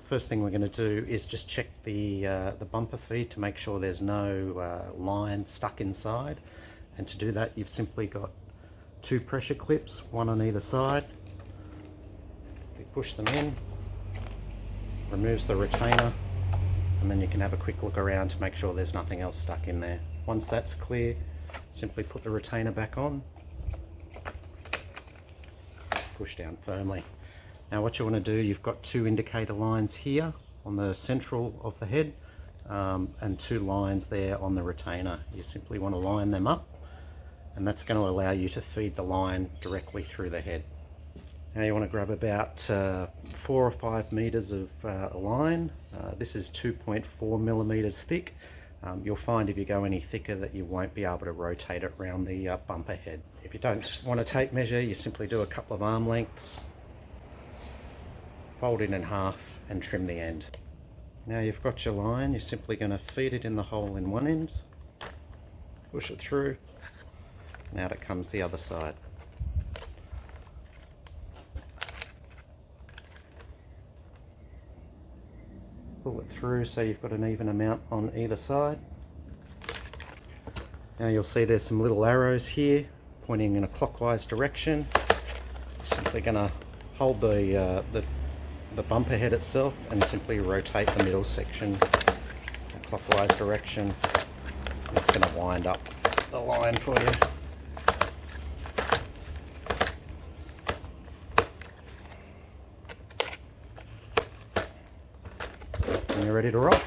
First thing we're going to do is just check the bumper feed to make sure there's no line stuck inside, and to do that you've simply got two pressure clips, one on either side. You push them in, removes the retainer, and then you can have a quick look around to make sure there's nothing else stuck in there. Once that's clear, simply put the retainer back on, push down firmly. Now what you want to do, you've got two indicator lines here on the central of the head, and two lines there on the retainer. You simply want to line them up, and that's going to allow you to feed the line directly through the head. Now you want to grab about 4 or 5 meters of line. This is 2.4 millimeters thick. You'll find if you go any thicker that you won't be able to rotate it around the bumper head. If you don't want to tape measure, you simply do a couple of arm lengths, fold it in half and trim the end. Now you've got your line, you're simply going to feed it in the hole in one end, push it through, and out it comes the other side. Pull it through so you've got an even amount on either side. Now you'll see there's some little arrows here pointing in a clockwise direction. Simply going to hold the bumper head itself and simply rotate the middle section in a clockwise direction. It's going to wind up the line for you. And you're ready to rock.